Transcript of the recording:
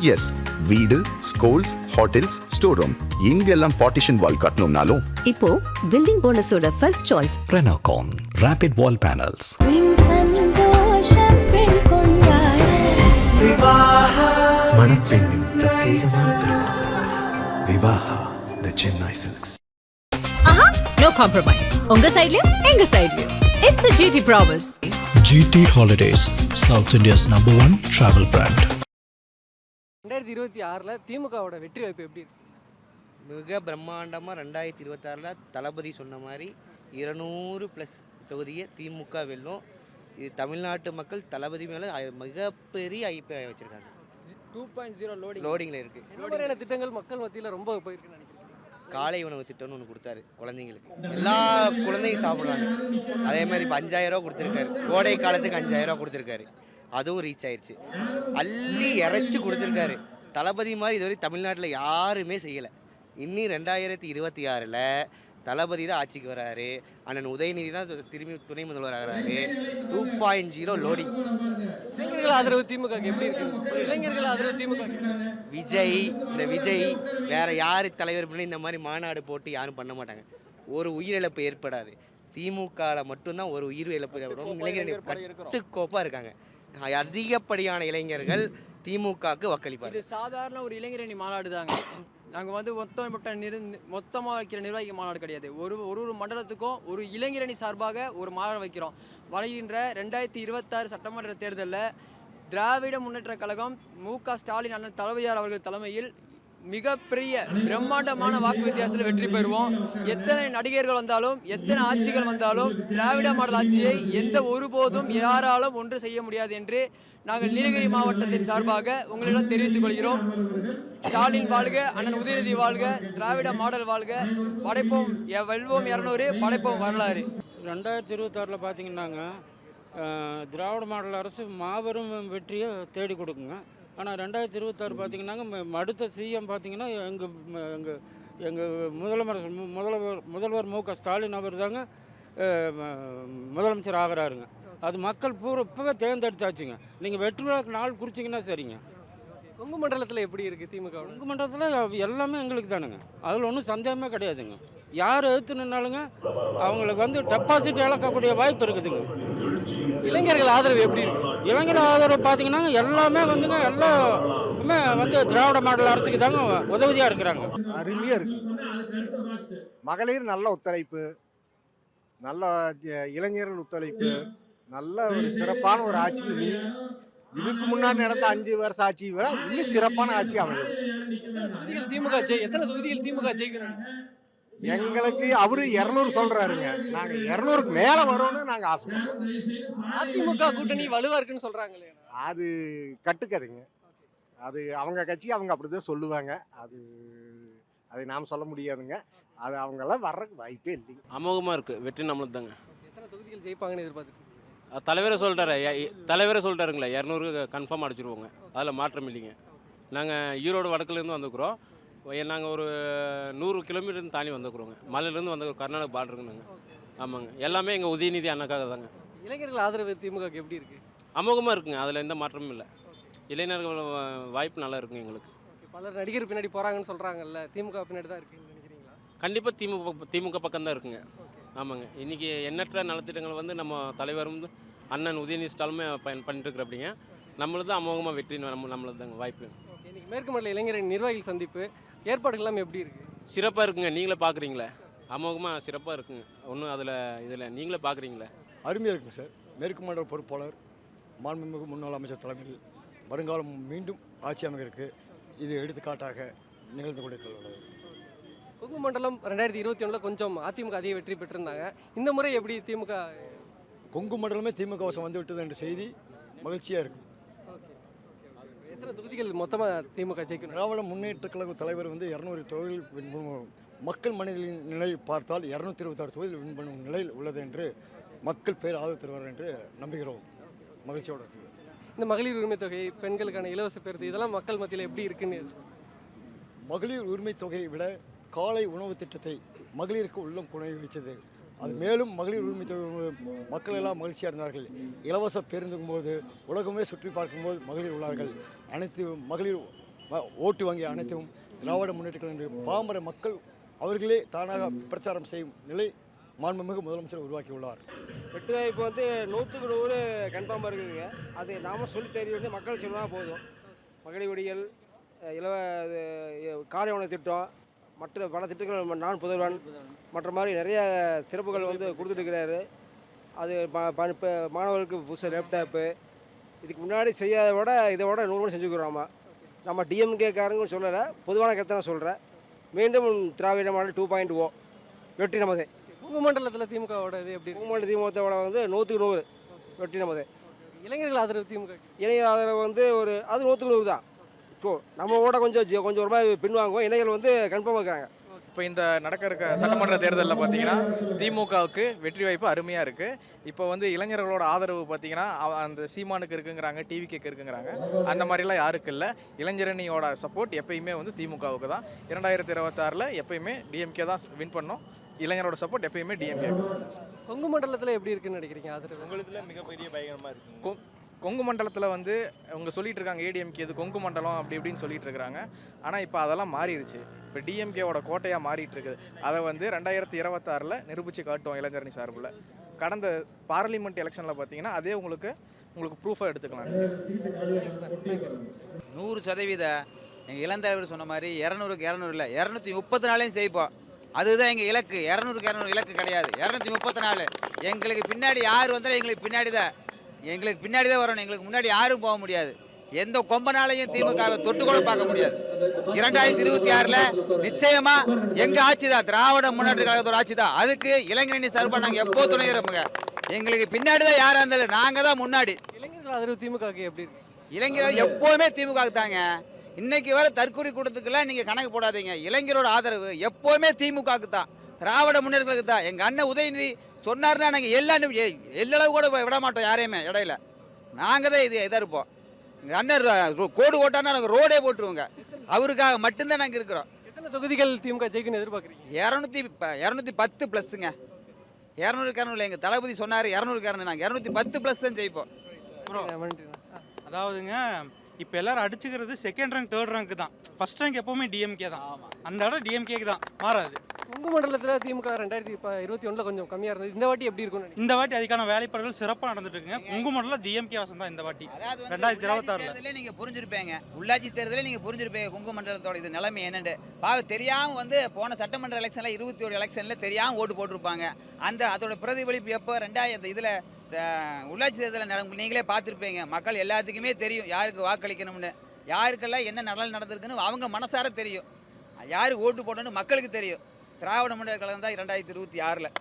S, வீடு, schools, hotels, store room இங்கெல்லாம் partition wall கட்டணும்னாலும் இப்போ பில்டிங் ஓனர்ஸோட first choice Renocon Rapid Wall Panels. மணப்பெண்ணின் பிரத்யேகமான திருமணம் Vivaha the Chennai silks. No compromise. உங்க சைடுலயும் எங்க சைடுலயும். It's a GT promise. GT Holidays, South India's #1 travel brand. 2026 திமுகவோட வெற்றி வாய்ப்பு எப்படி இருக்கு? மிக பிரம்மாண்டமாக 2026 தளபதி சொன்ன மாதிரி 200+ தொகுதியை திமுக வெல்லும். இது தமிழ்நாட்டு மக்கள் தளபதி மேலே மிகப்பெரிய அபிப்பிராயம் வச்சுருக்காங்க. 2.0 லோடிங்கில் இருக்குது. என்ன மாதிரியான திட்டங்கள் மக்கள் மத்தியில் ரொம்ப போயிருக்குன்னு நினைக்கிறேன்? காலை உணவு திட்டம்னு ஒன்று கொடுத்தாரு குழந்தைங்களுக்கு. எல்லா குழந்தையும் சாப்பிட்றாங்க. அதே மாதிரி இப்போ 5000 ரூபா கொடுத்துருக்காரு. கோடை காலத்துக்கு 5000 ரூபா கொடுத்துருக்காரு. அதுவும் ரீச் ஆயிடுச்சு. அள்ளி இறைச்சி கொடுத்துருக்காரு. தளபதி மாதிரி இதுவரை தமிழ்நாட்டில் யாருமே செய்யலை. இன்னி 2026 தளபதி தான் ஆட்சிக்கு வராரு. அண்ணன் உதயநிதி தான் திரும்பி துணை முதல்வர் ஆகிறாரு. 2.0 லோடி. இளைஞர்கள் ஆதரவு திமுக எப்படி இருக்கு? இளைஞர்கள் ஆதரவு திமுக. விஜய் வேற யார் தலைவர் பண்ணி இந்த மாதிரி மாநாடு போட்டு யாரும் பண்ண மாட்டாங்க. ஒரு உயிரிழப்பு ஏற்படாது. திமுகவில் மட்டும்தான் ஒரு உயிர் இழப்பு ஏற்படும். இளைஞர்கள் கட்டுக்கோப்பாக இருக்காங்க. அதிகப்படியான இளைஞர்கள் திமுகவுக்கு வாக்களிப்பார். இது சாதாரண ஒரு இளைஞரணி மாநாடு தாங்க. நாங்கள் வந்து மொத்தமாக வைக்கிற நிர்வாகி மாநாடு கிடையாது. ஒரு மண்டலத்துக்கும் ஒரு இளைஞரணி சார்பாக ஒரு மாநாடு வைக்கிறோம். வருகின்ற 2026 சட்டமன்ற தேர்தலில் திராவிட முன்னேற்ற கழகம் மு.க. ஸ்டாலின் அண்ணன் தளபதியார் அவர்கள் தலைமையில் மிகப்பெரிய பிரம்மாண்டமான வாக்கு வித்தியாசத்தில் வெற்றி பெறுவோம். எத்தனை நடிகர்கள் வந்தாலும் எத்தனை ஆட்சிகள் வந்தாலும் திராவிட மாடல் ஆட்சியை எந்த ஒருபோதும் யாராலும் ஒன்று செய்ய முடியாது என்று நாங்கள் நீலகிரி மாவட்டத்தின் சார்பாக உங்களிடம் தெரிவித்துக் கொள்கிறோம். ஸ்டாலின் வாழ்க, அண்ணன் உதயநிதி வாழ்க, திராவிட மாடல் வாழ்க, படைப்போம் வெல்வோம் 200, படைப்போம் வரலாறு. 2026 பார்த்தீங்கன்னாங்க திராவிட மாடல் அரசு மாபெரும் வெற்றியை தேடி கொடுக்குங்க. ஆனால் 2026 பார்த்தீங்கன்னாங்க அடுத்த சிஎம் பார்த்தீங்கன்னா எங்கள் முதல்வர் மு.க. ஸ்டாலின் அவர் தாங்க முதலமைச்சர் ஆகிறாருங்க. அது மக்கள் இப்போவே தேர்ந்தெடுத்தாச்சுங்க. நீங்கள் வெற்றி விழாக்கு நாள் குறிச்சிங்கன்னா சரிங்க. கொங்கு மண்டலத்தில் எப்படி இருக்குது திமுக? கொங்கு மண்டலத்தில் எல்லாமே எங்களுக்கு தானுங்க. அதில் ஒன்றும் சந்தேகமே கிடையாதுங்க. யார் எதிர்த்து நின்னாலுங்க அவங்களுக்கு வந்து டெபாசிட் இழக்கக்கூடிய வாய்ப்பு இருக்குதுங்க. இளைஞர்கள் ஆதரவு எப்படி இருக்கு? இளைஞர் ஆதரவு பார்த்தீங்கன்னா எல்லாமே வந்துங்க எல்லாமே வந்து திராவிட மாடல் அரசுக்கு தாங்க உதவியாக இருக்கிறாங்க. அருமையாக இருக்கு. மகளிர் நல்ல ஒத்துழைப்பு, நல்ல இளைஞர்கள் ஒத்துழைப்பு, நல்ல ஒரு சிறப்பான ஒரு ஆட்சி. இதுக்கு முன்னாடி நடந்த 5 வருஷ ஆட்சியை விட இன்னும் சிறப்பான ஆட்சி அமையும். எத்தனை தொகுதிகள் திமுக ஜெயிக்கணும்? எங்களுக்கு அவரு 200 சொல்றாருங்க. நாங்க 200க்கு மேல வரும்னு நாங்க ஆசைப்படுறோம். அதிமுக கூட்டணி வலுவா இருக்குன்னு சொல்றாங்களே, அது கட்டுக்கதைங்க. அது அவங்க கட்சி அவங்க அப்படிதான் சொல்லுவாங்க. அதை நாம் சொல்ல முடியாதுங்க. அது அவங்கெல்லாம் வர்றதுக்கு வாய்ப்பே இல்லை. அமோகமாக இருக்குது. வெற்றி நம்மளுக்கு தாங்க. எத்தனை தொகுதிகள் ஜெயிப்பாங்கன்னு எதிர்பார்த்துட்டு? தலைவரே சொல்லிட்டாருங்களே 200 கன்ஃபார்ம் அடிச்சிருவோங்க. அதில் மாற்றம் இல்லைங்க. நாங்கள் ஈரோடு வடக்குலேருந்து வந்துக்கிறோம். நாங்கள் ஒரு 100 கிலோமீட்டர் தாண்டி வந்துக்கிறோங்க. மலையிலேருந்து வந்து கர்நாடக பார்டருங்க நாங்கள். ஆமாங்க. எல்லாமே எங்கள் உதயநிதி அண்ணக்காக தாங்க. இளைஞர்கள் ஆதரவு திமுக எப்படி இருக்குது? அமோகமாக இருக்குங்க. அதில் எந்த மாற்றமும் இல்லை. இளைஞர்கள் வாய்ப்பு நல்லா இருக்குங்க எங்களுக்கு. பலர் நடிகர் பின்னாடி போகிறாங்கன்னு சொல்கிறாங்கல்ல, திமுக பின்னாடி தான் இருக்குன்னு நினைக்கிறீங்களா? கண்டிப்பாக திமுக பக்கம் தான் இருக்குங்க. ஆமாங்க. இன்றைக்கி எண்ணற்ற நலத்திட்டங்கள் வந்து நம்ம தலைவரும் அண்ணன் உதயநிதி ஸ்டாலுமே பண்ணிட்டு அப்படிங்க. நம்மளது அமோகமாக வெற்றி நம்மளது தாங்க வாய்ப்பு. இன்றைக்கி மேற்கு மண்டல இளைஞரின் நிர்வாகிகள் சந்திப்பு ஏற்பாடுகள் எல்லாம் எப்படி இருக்குது? சிறப்பாக இருக்குங்க. நீங்களே பார்க்குறீங்களே, அமோகமாக சிறப்பாக இருக்குங்க. ஒன்றும் இதில் நீங்களே பார்க்குறீங்களே, அருமையாக இருக்குங்க சார். மேற்கு மண்டல பொறுப்பாளர் மாண்புமிகு முன்னாள் அமைச்சர் தலைமையில் வருங்காலம் மீண்டும் ஆட்சி அமைக்கிறதுக்கு இது எடுத்துக்காட்டாக நிகழ்ந்து கொண்டிருக்கிறது. கொங்கு மண்டலம் 2021 கொஞ்சம் அதிமுக அதிக வெற்றி பெற்றிருந்தாங்க. இந்த முறை எப்படி திமுக? கொங்கு மண்டலமே திமுக வசம் வந்து விட்டது என்ற செய்தி மகிழ்ச்சியாக இருக்குது. எத்தனை தொகுதிகள் மொத்தமாக திமுக ஜெயிக்கணும்? திராவிட முன்னேற்ற கழக தலைவர் வந்து 200 தொகுதிகள் மக்கள் மனதின் நிலை பார்த்தால் 226 தொகுதியில் வின் பண்ணும் நிலையில் உள்ளது என்று மக்கள் பேர் ஆதரவு தருவார் என்று நம்புகிறோம். மகிழ்ச்சியோடு இருக்குது. இந்த மகளிர் உரிமை தொகை, பெண்களுக்கான இலவச பேருந்து, இதெல்லாம் மக்கள் மத்தியில் எப்படி இருக்குன்னு? மகளிர் உரிமை தொகையை விட காலை உணவு திட்டத்தை மகளிருக்கு உள்ளம் குணை வைத்தது. அது மேலும் மகளிர் உரிமை தொகை மக்கள் எல்லாம் மகிழ்ச்சியாக இருந்தார்கள். இலவச பேருந்தும் போது உலகமே சுற்றி பார்க்கும்போது மகளிர் உள்ளார்கள். அனைத்து மகளிர் ஓட்டு வங்கி அனைத்தும் திராவிட முன்னேற்ற கழகம் பாமர மக்கள் அவர்களே தானாக பிரச்சாரம் செய்யும் நிலை மாண்புமிகு முதலமைச்சர் உருவாக்கியுள்ளார். வெட்டு வாய்ப்பு வந்து 100க்கு 100 கன்ஃபார்மாக இருக்குதுங்க. அது நாம சொல்லி தெரிய வந்து மக்கள் சொன்னால் போதும். மகளிர் விடியல், காலை உணவு திட்டம், மற்ற பல திட்டங்கள், நான் புதல்வன் மற்ற மாதிரி நிறைய சிறப்புகள் வந்து கொடுத்துட்டுருக்கிறாரு. அது இப்போ மாணவர்களுக்கு புதுசு லேப்டாப்பு இதுக்கு முன்னாடி செய்யாத விட இதை விட 100 மணி செஞ்சுக்கிறோமா. நம்ம டிஎம்கேக்காரங்க சொல்லலை, பொதுவான கருத்தை நான் சொல்கிறேன். மீண்டும் திராவிட மாடல் 2.0 வெற்றி நமதே. உங்கள் மண்டலத்தில் திமுகவோட இது எப்படி? உங்கள் மண்டல திமுகவோட வந்து 100க்கு 100 வெற்றி நமதே. இளைஞர்கள் ஆதரவு திமுக இளைஞர் ஆதரவு வந்து அது 100க்கு 100 தான். இப்போ நம்ம ஓட கொஞ்சம் ஒரு மாதிரி பின்வாங்குவோம். இளைஞர்கள் வந்து கன்ஃபார்மாக இருக்கிறாங்க. இப்போ இந்த இருக்க சட்டமன்ற தேர்தலில் பார்த்தீங்கன்னா திமுகவுக்கு வெற்றி வாய்ப்பு அருமையாக இருக்குது. இப்போ வந்து இளைஞர்களோட ஆதரவு பார்த்தீங்கன்னா அந்த சீமானுக்கு இருக்குங்கிறாங்க, டிவிக்கு இருக்குங்கிறாங்க. அந்த மாதிரிலாம் யாருக்கு இல்லை. இளைஞரணியோட சப்போர்ட் எப்பயுமே வந்து திமுகவுக்கு தான். 2026 எப்பயுமே டிஎம்கே தான் வின் பண்ணோம். இளைஞரோட சப்போர்ட் எப்பயுமே டிஎம்கே. கொங்கு மண்டலத்தில் எப்படி இருக்குன்னு நினைக்கிறீங்க ஆதரவு? உங்களுதுல மிகப்பெரிய பயங்கரமாக இருக்குது. கொங்கு மண்டலத்தில் வந்து அவங்க சொல்லிட்டு இருக்காங்க ஏடிஎம்கே இது கொங்கு மண்டலம் அப்படி இப்படின்னு சொல்லிட்டு இருக்கிறாங்க. ஆனால் இப்போ அதெல்லாம் மாறிடுச்சு. இப்போ டிஎம்கேவோட கோட்டையாக மாறிட்டு இருக்குது. அதை வந்து 2026 நிரூபித்து காட்டுவோம் இளைஞரணி சார்பில். கடந்த பார்லிமெண்ட் எலெக்ஷனில் பார்த்தீங்கன்னா அதே உங்களுக்கு ப்ரூஃபாக எடுத்துக்கலாம். 100% எங்கள் இளந்தலைவர் சொன்ன மாதிரி 200க்கு 200 இல்லை, 234 செய்ப்போம். அதுதான் எங்கள் இலக்கு. 200க்கு 200 இலக்கு கிடையாது, 234. எங்களுக்கு பின்னாடி யார் வந்தாலும் எங்களுக்கு பின்னாடி தான் வரணும். எங்களுக்கு முன்னாடி யாரும் போக முடியாது. எந்த கொம்பனாலையும் திமுகவை தொட்டு கூட பார்க்க முடியாது. 2026 நிச்சயமா எங்க ஆட்சி தான், திராவிட முன்னேற்ற கழகத்தோட ஆட்சி தான். அதுக்கு இளைஞரணி சார்பாக நாங்கள் எப்போ துணைகிறோமுங்க. எங்களுக்கு பின்னாடி தான் யாராக இருந்தாலும் நாங்கள் தான் முன்னாடி. இளைஞர்கள் ஆதரவு திமுக எப்படி இருக்கு? இளைஞர்கள் எப்போவுமே திமுக தாங்க. இன்னைக்கு வர தற்கொலை கூட்டத்துக்கெல்லாம் நீங்கள் கணக்கு போடாதீங்க. இளைஞரோட ஆதரவு எப்போவுமே திமுகவுக்கு தான், திராவிட முன்னேற்றங்களுக்கு தான். எங்கள் அண்ணன் உதயநிதி சொன்னார்னா நாங்கள் எல்லளவு கூட விட மாட்டோம் யாரையுமே இடையில. நாங்கள் தான் இதாக இருப்போம். எங்கள் அண்ணன் கோடு ஓட்டானா நாங்கள் ரோடே போட்டுருவோங்க. அவருக்காக மட்டும்தான் நாங்கள் இருக்கிறோம். எத்தனை தொகுதிகள் திமுக ஜெயிக்குன்னு எதிர்பார்க்குறீங்க? 210 ப்ளஸ்ஸுங்க. 200க்கு 200 எங்கள் தளபதி சொன்னார் 200க்கு 200. நாங்கள் 210 ப்ளஸ் தான் ஜெயிப்போம். அதாவதுங்க இப்போ எல்லாரும் அடிச்சுக்கிறது செகண்ட் ரேங்க் தேர்ட் ரேங்க் தான். ஃபர்ஸ்ட் ரேங்க் எப்போவுமே டிஎம்கே தான். அந்த இடம் டிஎம்கேக்கு தான், மாறாது. உங்கள் மண்டலத்தில் திமுக 2021 கொஞ்சம் கம்மியாக இருந்தது. இந்த வாட்டி எப்படி இருக்கும்? இந்த வாட்டி அதுக்கான வேலைப்பாடுகள் சிறப்பாக நடந்துட்டு இருக்குங்க. உங்கள் மண்டலம் டிஎம்கே வாசம் தான் இந்த வாட்டி. 2026 நீங்கள் புரிஞ்சிருப்பேங்க, உள்ளாட்சி தேர்தலே நீங்கள் புரிஞ்சிருப்பீங்க கொங்கு மண்டலத்தோட இது நிலைமை என்னென்னு. தெரியாமல் வந்து போன சட்டமன்ற எலெக்ஷனில் 21 எலெக்ஷனில் தெரியாமல் ஓட்டு போட்டிருப்பாங்க. அதோட பிரதிபலிப்பு எப்போ இதில் உள்ளாட்சி தேர்தலில் நீங்களே பார்த்துருப்பீங்க. மக்கள் எல்லாத்துக்குமே தெரியும் யாருக்கு வாக்களிக்கணும்னு, யாருக்கெல்லாம் என்ன நடந்திருக்குன்னு அவங்க மனசார தெரியும். யாருக்கு ஓட்டு போடணும்னு மக்களுக்கு தெரியும். திராவிட முன்னேற்ற கழகம் தான் 2026